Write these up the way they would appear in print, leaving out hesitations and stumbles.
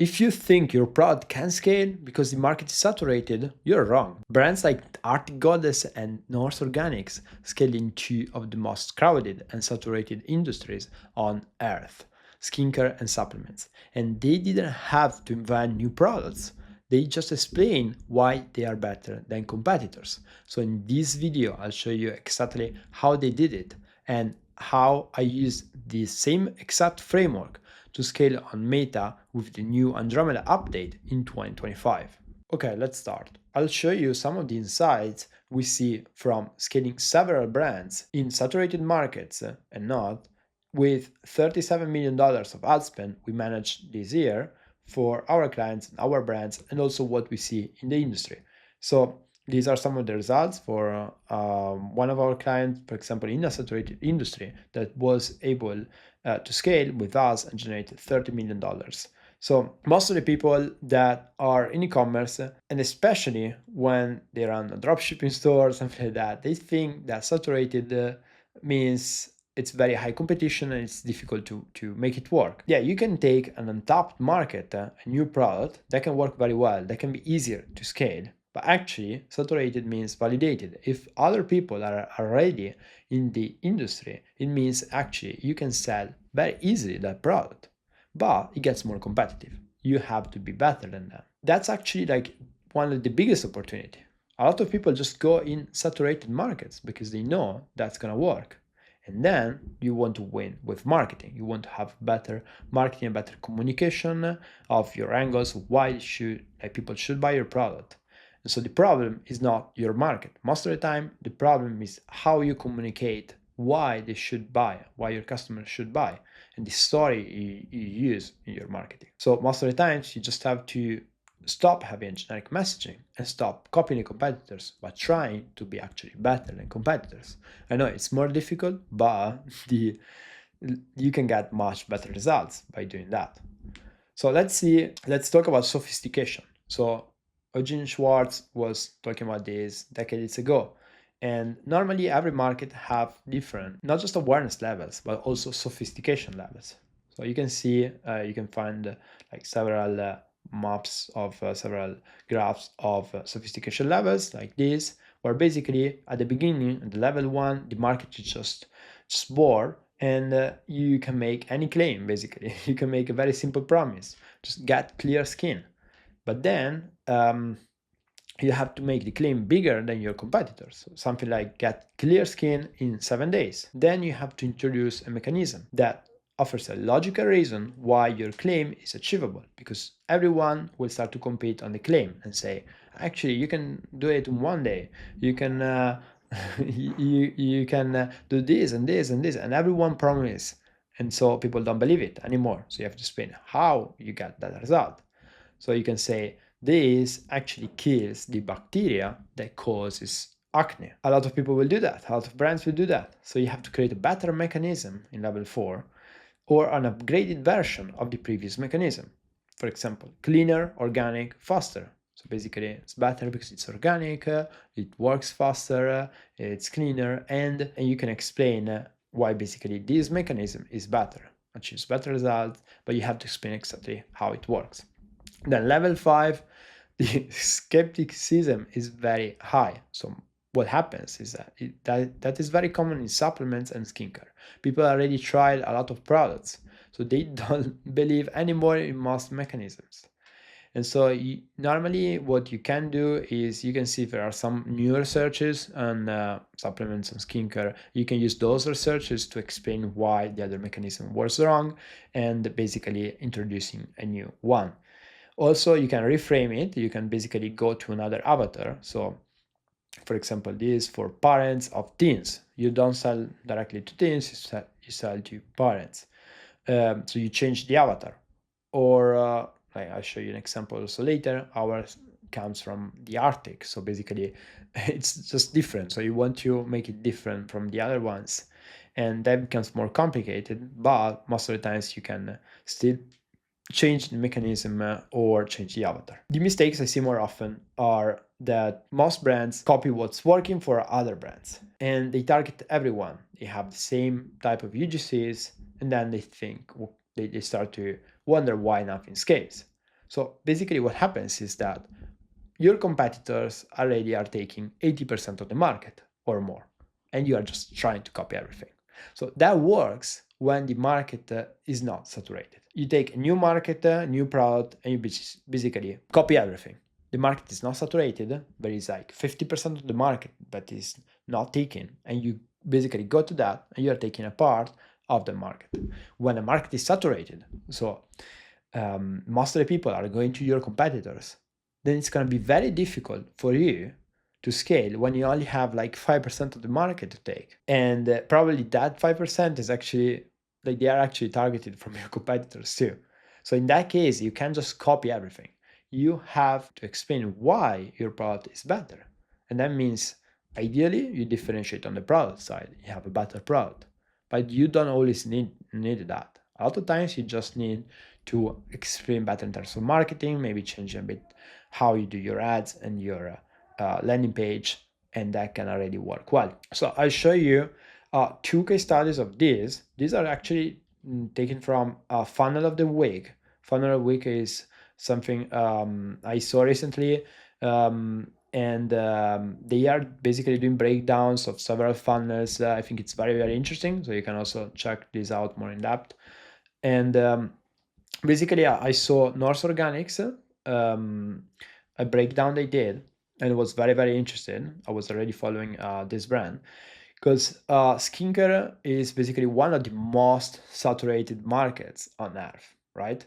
If you think your product can scale because the market is saturated, you're wrong. Brands like Arctic Goddess and Norse Organics scale in two of the most crowded and saturated industries on earth, skincare and supplements. And they didn't have to invent new products. They just explain why they are better than competitors. So in this video, I'll show you exactly how they did it and how I use the same exact framework to scale on Meta with the new Andromeda update in 2025. Okay, let's start. I'll show you some of the insights we see from scaling several brands in saturated markets and not, with $37 million of ad spend we managed this year for our clients and our brands, and also what we see in the industry. So these are some of the results for one of our clients, for example, in a saturated industry that was able to scale with us and generate $30 million. So most of the people that are in e-commerce, and especially when they run a dropshipping store or something like that, they think that saturated means it's very high competition and it's difficult to make it work. Yeah, you can take an untapped market, a new product that can work very well, that can be easier to scale. But actually, saturated means validated. If other people are already in the industry, it means actually you can sell very easily that product, but it gets more competitive. You have to be better than them. That's actually like one of the biggest opportunity. A lot of people just go in saturated markets because they know that's gonna work. And then you want to win with marketing. You want to have better marketing and better communication of your angles, why people should buy your product. And so the problem is not your market. Most of the time, the problem is how you communicate why they should buy, why your customers should buy, and the story you use in your marketing. So most of the times, you just have to stop having generic messaging and stop copying the competitors, but trying to be actually better than competitors. I know it's more difficult, but you can get much better results by doing that. So let's talk about sophistication. So Eugene Schwartz was talking about this decades ago. And normally every market have different, not just awareness levels, but also sophistication levels. So you can see, you can find like several maps of several graphs of sophistication levels like this, where basically at the beginning, at the level 1, the market is just bored, and you can make any claim basically. You can make a very simple promise, just get clear skin. But then you have to make the claim bigger than your competitors. So something like get clear skin in 7 days. Then you have to introduce a mechanism that offers a logical reason why your claim is achievable, because everyone will start to compete on the claim and say, actually, you can do it in 1 day. You can you can do this and this and this, and everyone promises. And so people don't believe it anymore. So you have to explain how you get that result. So you can say, this actually kills the bacteria that causes acne. A lot of people will do that. A lot of brands will do that. So you have to create a better mechanism in level 4, or an upgraded version of the previous mechanism. For example, cleaner, organic, faster. So basically it's better because it's organic, it works faster, it's cleaner, and you can explain why basically this mechanism is better, achieves better results, but you have to explain exactly how it works. Then level 5, the skepticism is very high. So what happens is that is very common in supplements and skincare. People already tried a lot of products, so they don't believe anymore in most mechanisms. And so normally what you can do is you can see if there are some new researches on supplements and skincare. You can use those researches to explain why the other mechanism was wrong and basically introducing a new one. Also, you can reframe it. You can basically go to another avatar. So, for example, this is for parents of teens. You don't sell directly to teens, you sell to parents. So you change the avatar. Or I'll show you an example also later. Ours comes from the Arctic. So basically, it's just different. So you want to make it different from the other ones. And that becomes more complicated, but most of the times you can still change the mechanism or change the avatar. The mistakes I see more often are that most brands copy what's working for other brands, and they target everyone. They have the same type of UGCs, and then they think, they start to wonder why nothing scales. So basically what happens is that your competitors already are taking 80% of the market or more, and you are just trying to copy everything. So that works when the market is not saturated. You take a new market, new product, and you basically copy everything. The market is not saturated, there is like 50% of the market that is not taken, and you basically go to that and you are taking a part of the market. When the market is saturated, so most of the people are going to your competitors, then it's going to be very difficult for you to scale when you only have like 5% of the market to take. And probably that 5% is actually, like, they are actually targeted from your competitors too. So in that case, you can't just copy everything. You have to explain why your product is better. And that means ideally you differentiate on the product side, you have a better product. But you don't always need that. A lot of times you just need to explain better in terms of marketing, maybe change a bit how you do your ads and your landing page, and that can already work well. So I'll show you 2 case studies of this. These are actually taken from Funnel of the Week. Funnel of the Week is something I saw recently, and they are basically doing breakdowns of several funnels. I think it's very, very interesting. So you can also check this out more in depth. And basically, I saw Norse Organics, a breakdown they did, and it was very, very interesting. I was already following this brand because skincare is basically one of the most saturated markets on earth, right?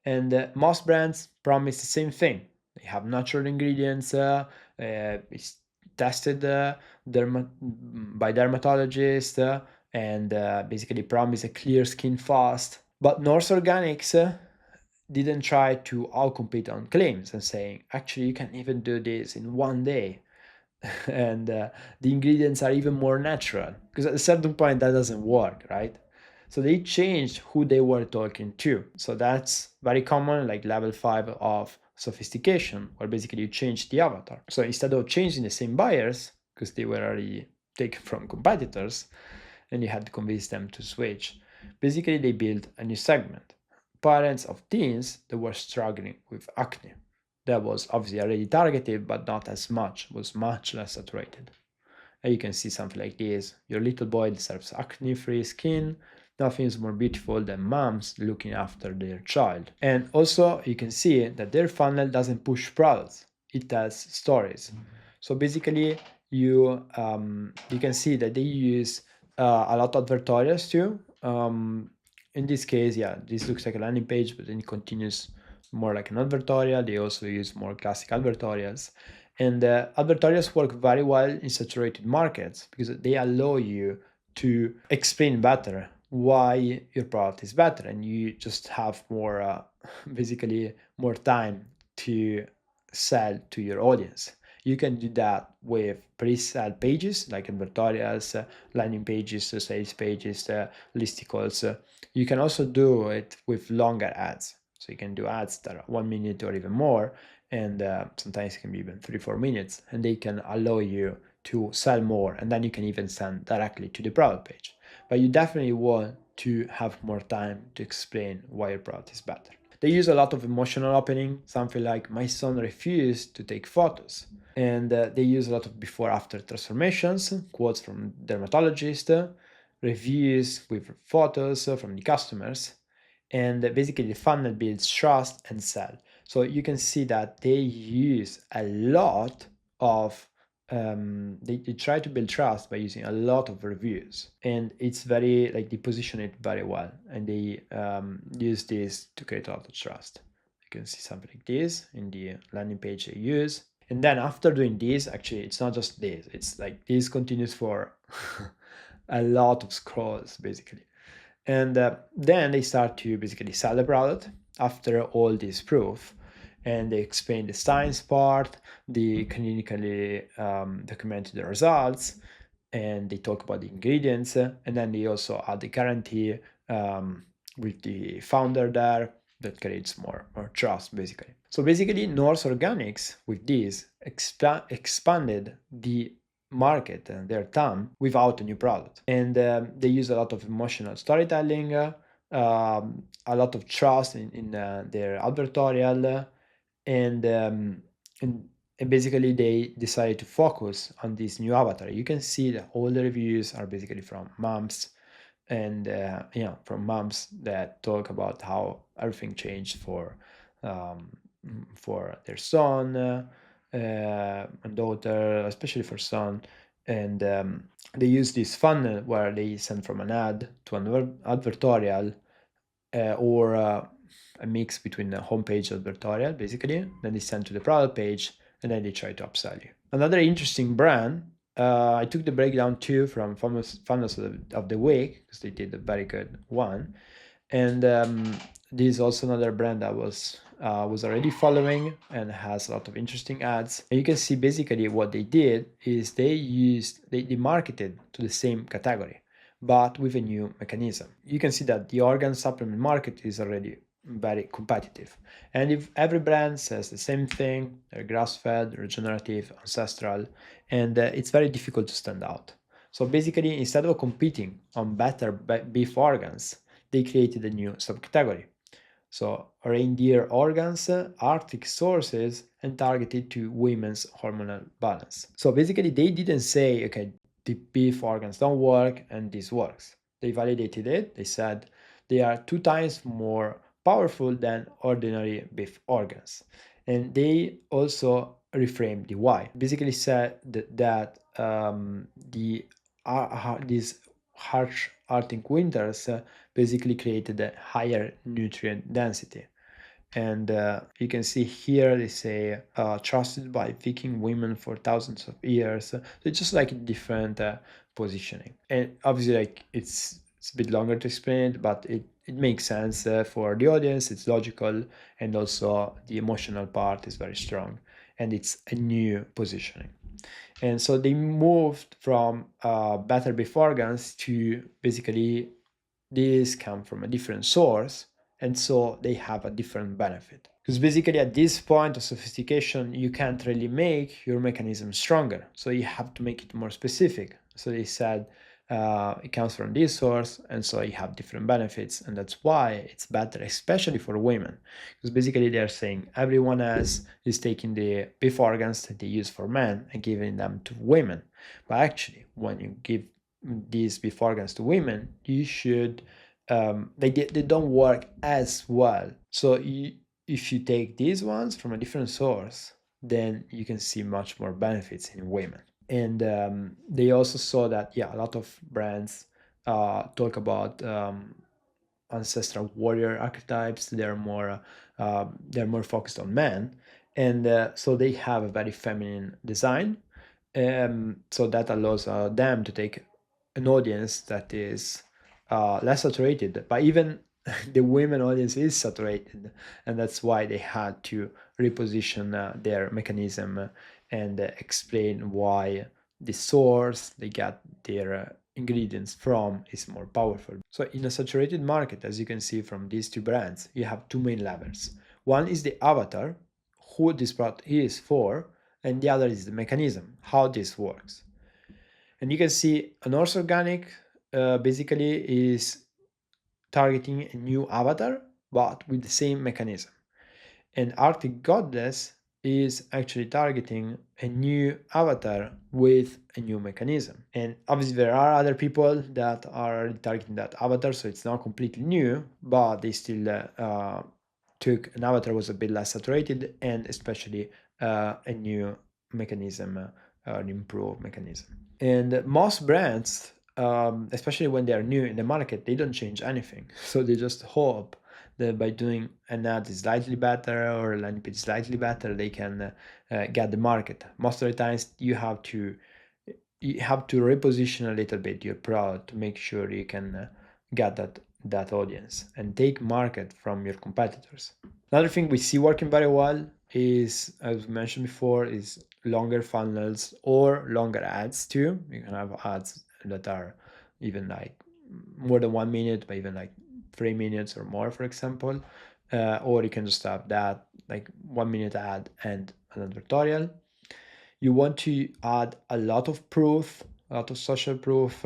And most brands promise the same thing. They have natural ingredients, it's tested by dermatologists, and basically promise a clear skin fast. But Norse Organics didn't try to outcompete on claims and saying, actually, you can even do this in one day. And the ingredients are even more natural, because at a certain point that doesn't work, right? So they changed who they were talking to. So that's very common, like level 5 of sophistication, where basically you change the avatar. So instead of changing the same buyers, because they were already taken from competitors and you had to convince them to switch, basically they built a new segment. Parents of teens that were struggling with acne. That was obviously already targeted, but not as much, was much less saturated. And you can see something like this. Your little boy deserves acne-free skin. Nothing is more beautiful than moms looking after their child. And also you can see that their funnel doesn't push products, it tells stories. So basically you can see that they use a lot of advertorials too. In this case, yeah, this looks like a landing page, but then it continues more like an advertorial. They also use more classic advertorials. And advertorials work very well in saturated markets because they allow you to explain better why your product is better, and you just have more, basically more time to sell to your audience. You can do that with pre-sale pages like advertorials, landing pages, sales pages, listicles. You can also do it with longer ads. So you can do ads that are 1 minute or even more, and sometimes it can be even 3-4 minutes, and they can allow you to sell more, and then you can even send directly to the product page. But you definitely want to have more time to explain why your product is better. They use a lot of emotional opening, something like my son refused to take photos. And they use a lot of before after transformations, quotes from dermatologists, reviews with photos from the customers. And basically the funnel builds trust and sell. So you can see that they use a lot of they try to build trust by using a lot of reviews, and it's very, like, they position it very well, and they use this to create a lot of trust. You can see something like this in the landing page they use. And then after doing this, actually it's not just this, it's like this continues for a lot of scrolls basically. And then they start to basically sell the product after all this proof, and they explain the science part, they clinically document the results, and they talk about the ingredients, and then they also add the guarantee with the founder there that creates more trust basically. So basically Norse Organics with this expanded the market and their TAM without a new product, and they use a lot of emotional storytelling, a lot of trust in their advertorial, and, um, and and basically they decided to focus on this new avatar. You can see that all the reviews are basically from moms, and from moms that talk about how everything changed um, for their son and daughter, especially for son. And they use this funnel where they send from an ad to an advertorial, or a mix between the homepage advertorial, basically. Then they send to the product page, and then they try to upsell you. Another interesting brand, I took the breakdown too from funnels of the week, because they did a very good one. And this is also another brand that was already following and has a lot of interesting ads. And you can see basically what they did is they marketed to the same category, but with a new mechanism. You can see that the organ supplement market is already very competitive. And if every brand says the same thing, they're grass-fed, regenerative, ancestral, and it's very difficult to stand out. So basically, instead of competing on better beef organs, they created a new subcategory. So reindeer organs, Arctic sources, and targeted to women's hormonal balance. So basically, they didn't say, okay, the beef organs don't work and this works. They validated it. They said they are 2 times more powerful than ordinary beef organs. And they also reframed the why. Basically said that these harsh Arctic winters basically created a higher nutrient density. And you can see here they say trusted by Viking women for thousands of years. So it's just like a different positioning. And obviously, like it's a bit longer to explain it, but it makes sense for the audience. It's logical, and also the emotional part is very strong, and it's a new positioning. And so they moved from better beef organs to basically these come from a different source, and so they have a different benefit. Because basically at this point of sophistication, you can't really make your mechanism stronger, so you have to make it more specific. So they said it comes from this source, and so you have different benefits, and that's why it's better, especially for women. Because basically they're saying everyone else is taking the beef organs that they use for men and giving them to women. But actually, when you give these beef organs to women, you should they don't work as well. So if you take these ones from a different source, then you can see much more benefits in women. And they also saw that a lot of brands talk about ancestral warrior archetypes. They're more focused on men, and so they have a very feminine design. So that allows them to take an audience that is less saturated, but even the women audience is saturated, and that's why they had to reposition their mechanism and explain why the source they got their ingredients from is more powerful. So in a saturated market, as you can see from these two brands, you have two main levers. One is the avatar, who this product is for, and the other is the mechanism, how this works. And you can see a Norse Organic basically is targeting a new avatar, but with the same mechanism. And Arctic Goddess is actually targeting a new avatar with a new mechanism. And obviously there are other people that are targeting that avatar, so it's not completely new, but they still took an avatar was a bit less saturated, and especially a new mechanism, an improved mechanism. And most brands, especially when they are new in the market, they don't change anything. So they just hope that by doing an ad slightly better or a landing page slightly better, they can get the market. Most of the times you have to reposition a little bit your product to make sure you can get that audience and take market from your competitors. Another thing we see working very well is, as mentioned before, is longer funnels or longer ads too. You can have ads that are even like more than 1 minute, but even like 3 minutes or more, for example. Or you can just have that like 1 minute ad and an advertorial. You want to add a lot of proof, a lot of social proof,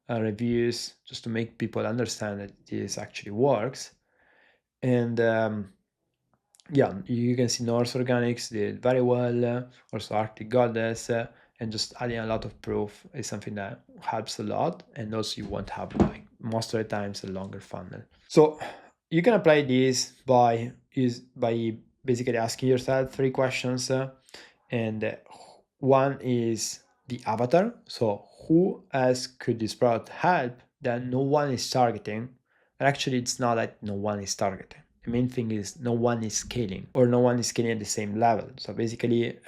reviews, just to make people understand that this actually works. And yeah, you can see Norse Organics did very well, also Arctic Goddess, and just adding a lot of proof is something that helps a lot. And also you won't have, like, most of the times, a longer funnel. So you can apply this by basically asking yourself 3 questions, and one is the avatar. So who else could this product help that no one is targeting? And actually, it's not that no one is targeting. The main thing is no one is scaling, or no one is scaling at the same level. So basically, it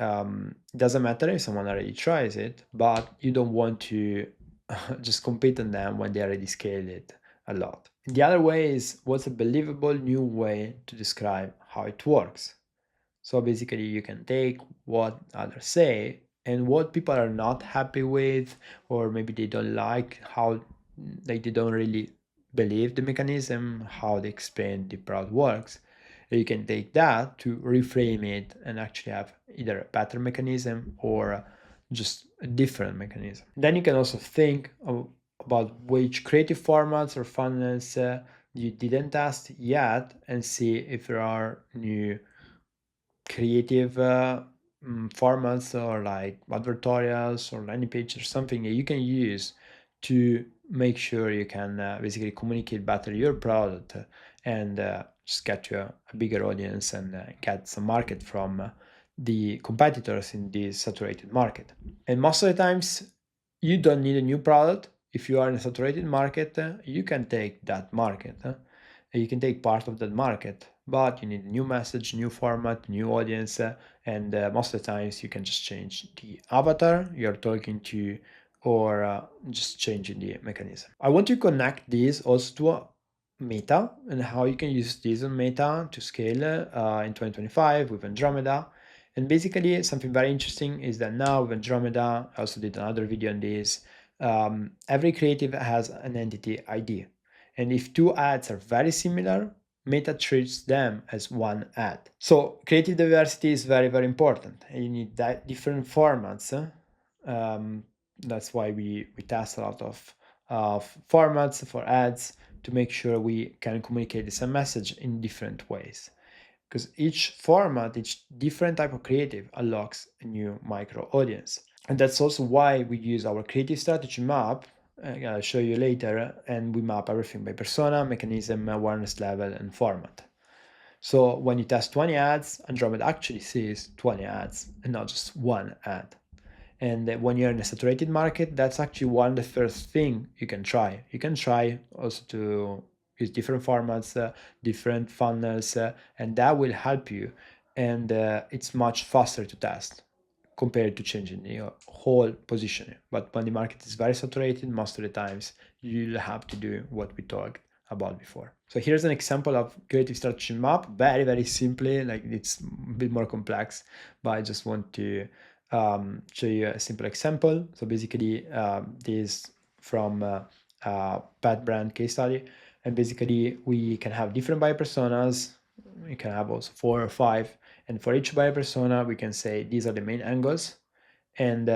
doesn't matter if someone already tries it, but you don't want to just compete on them when they already scaled it a lot. And the other way is, what's a believable new way to describe how it works? So basically, you can take what others say and what people are not happy with, or maybe they don't like how, like, they don't really believe the mechanism, how they explain the product works. And you can take that to reframe it and actually have either a better mechanism or just a different mechanism. Then you can also think about which creative formats or funnels you didn't test yet, and see if there are new creative formats, or like advertorials or landing page or something that you can use to make sure you can basically communicate better your product, and just get to a bigger audience, and get some market from the competitors in this saturated market. And most of the times you don't need a new product. If you are in a saturated market, you can take that market. You can take part of that market, but you need a new message, new format, new audience, and most of the times you can just change the avatar you're talking to, or just changing the mechanism. I want to connect this also to a Meta, and how you can use this on Meta to scale in 2025 with Andromeda. And basically, something very interesting is that now with Andromeda, I also did another video on this, every creative has an entity ID. And if 2 ads are very similar, Meta treats them as 1 ad. So creative diversity is very, very important. And you need different formats. That's why we test a lot of formats for ads, to make sure we can communicate the same message in different ways. Because each format, each different type of creative unlocks a new micro audience. And that's also why we use our creative strategy map. I'll show you later, and we map everything by persona, mechanism, awareness level, and format. So when you test 20 ads, Andromeda actually sees 20 ads and not just 1 ad. And when you're in a saturated market, that's actually one of the first thing you can try. You can try also to use different formats, different funnels, and that will help you. And it's much faster to test compared to changing your whole positioning. But when the market is very saturated, most of the times you'll have to do what we talked about before. So here's an example of creative strategy map, very, very simply. Like, it's a bit more complex, but I just want to show you a simple example. So basically, this from a pet brand case study, and basically we can have different buyer personas. We can have also 4 or 5, and for each buyer persona we can say these are the main angles, and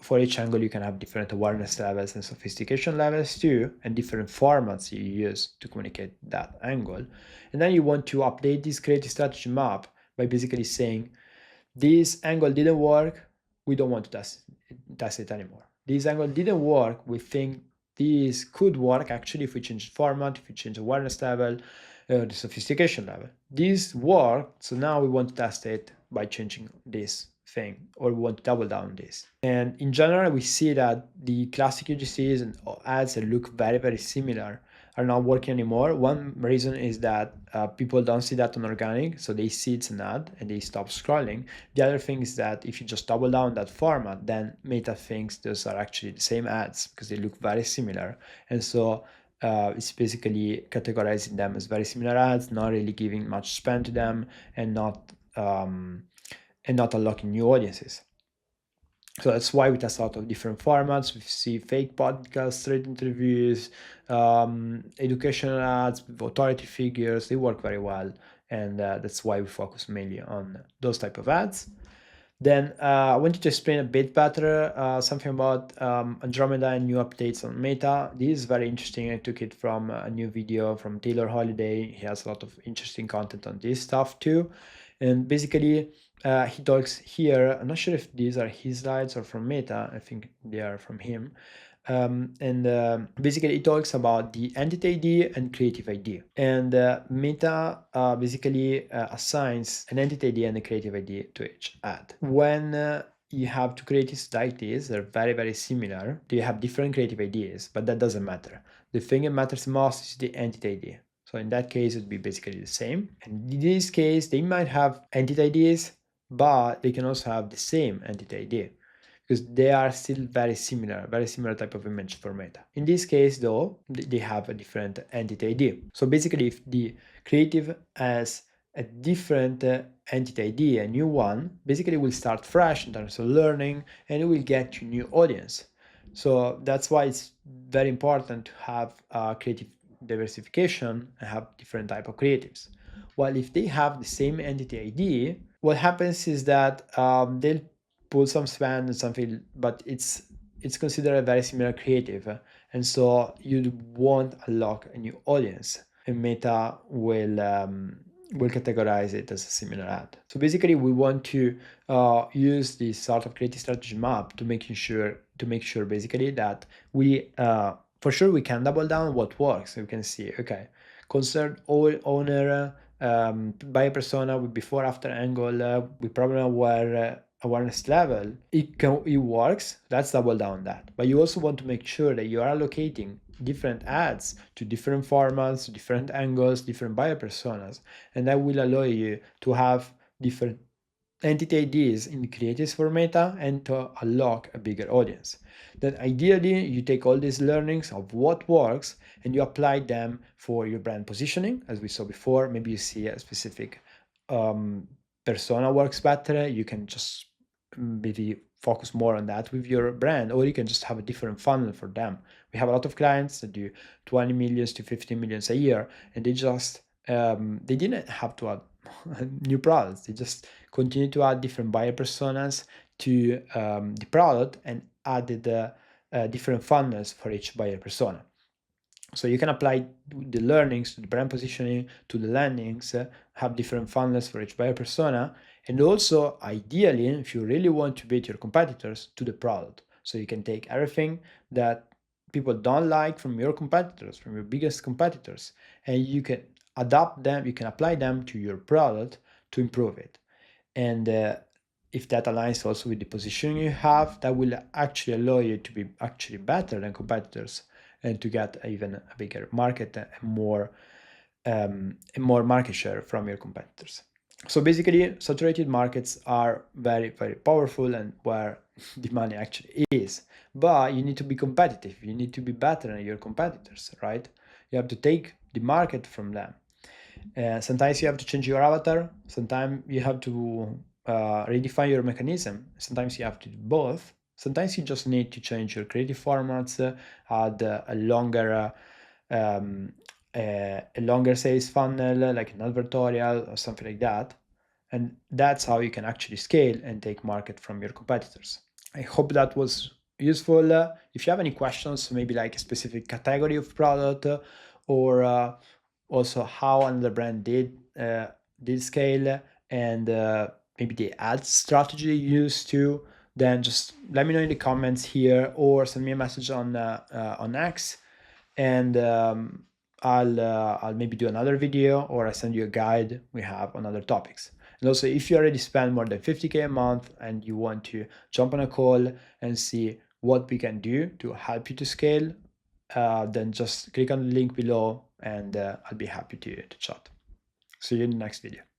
for each angle you can have different awareness levels and sophistication levels too, and different formats you use to communicate that angle. And then you want to update this creative strategy map by basically saying, this angle didn't work, we don't want to test it anymore. This angle didn't work, we think this could work actually if we change format, if we change awareness level, the sophistication level. This worked, so now we want to test it by changing this thing, or we want to double down on this. And in general, we see that the classic UGCs and ads that look very, very similar are not working anymore. One reason is that people don't see that on organic, so they see it's an ad and they stop scrolling. The other thing is that if you just double down that format, then Meta thinks those are actually the same ads because they look very similar. And so it's basically categorizing them as very similar ads, not really giving much spend to them, and not unlocking new audiences. So that's why we test a lot of different formats. We see fake podcasts, trade interviews, educational ads, authority figures. They work very well, and that's why we focus mainly on those type of ads. Then I wanted to explain a bit better something about Andromeda and new updates on Meta. This is very interesting. I took it from a new video from Taylor Holiday. He has a lot of interesting content on this stuff too. And basically, he talks here. I'm not sure if these are his slides or from Meta. I think they are from him. Basically it talks about the entity ID and creative ID. And Meta basically assigns an entity ID and a creative ID to each ad. When you have two creatives like this, they're very, very similar. They have different creative ideas, but that doesn't matter. The thing that matters most is the entity ID. So in that case, it would be basically the same. And in this case, they might have entity IDs, but they can also have the same entity ID, because they are still very similar type of image for Meta. In this case though, they have a different entity ID. So basically if the creative has a different entity ID, a new one, basically will start fresh in terms of learning and it will get to new audience. So that's why it's very important to have creative diversification and have different type of creatives. While if they have the same entity ID, what happens is that they'll pull some spend and something, but it's considered a very similar creative, and so you won't unlock a new audience, and Meta will categorize it as a similar ad. So basically, we want to use this sort of creative strategy map to make sure basically that we for sure we can double down what works. So we can see, okay, concerned owner, buyer persona with before after angle, with problem aware awareness level, it works. Let's double down on that. But you also want to make sure that you are allocating different ads to different formats, different angles, different buyer personas, and that will allow you to have different entity IDs in creatives for Meta and to unlock a bigger audience. Then ideally you take all these learnings of what works and you apply them for your brand positioning. As we saw before, maybe you see a specific persona works better, you can just maybe focus more on that with your brand, or you can just have a different funnel for them. We have a lot of clients that do 20 millions to 15 millions a year, and they just they didn't have to add new products. They just continue to add different buyer personas to the product and added different funnels for each buyer persona. So you can apply the learnings to the brand positioning, to the landings, have different funnels for each buyer persona, and also ideally, if you really want to beat your competitors, to the product. So you can take everything that people don't like from your competitors, from your biggest competitors, and you can adapt them, you can apply them to your product to improve it. And if that aligns also with the positioning you have, that will actually allow you to be actually better than competitors and to get even a bigger market and more market share from your competitors. So basically, saturated markets are very, very powerful and where the money actually is. But you need to be competitive. You need to be better than your competitors, right? You have to take the market from them. Sometimes you have to change your avatar. Sometimes you have to redefine your mechanism. Sometimes you have to do both. Sometimes you just need to change your creative formats, add a longer sales funnel, like an advertorial or something like that. And that's how you can actually scale and take market from your competitors. I hope that was useful. If you have any questions, maybe like a specific category of product, or also how another brand did scale, and maybe the ad strategy used to, then just let me know in the comments here or send me a message on X, and I'll maybe do another video, or I send you a guide we have on other topics. And also, if you already spend more than 50K a month and you want to jump on a call and see what we can do to help you to scale, then just click on the link below and I'll be happy to chat. See you in the next video.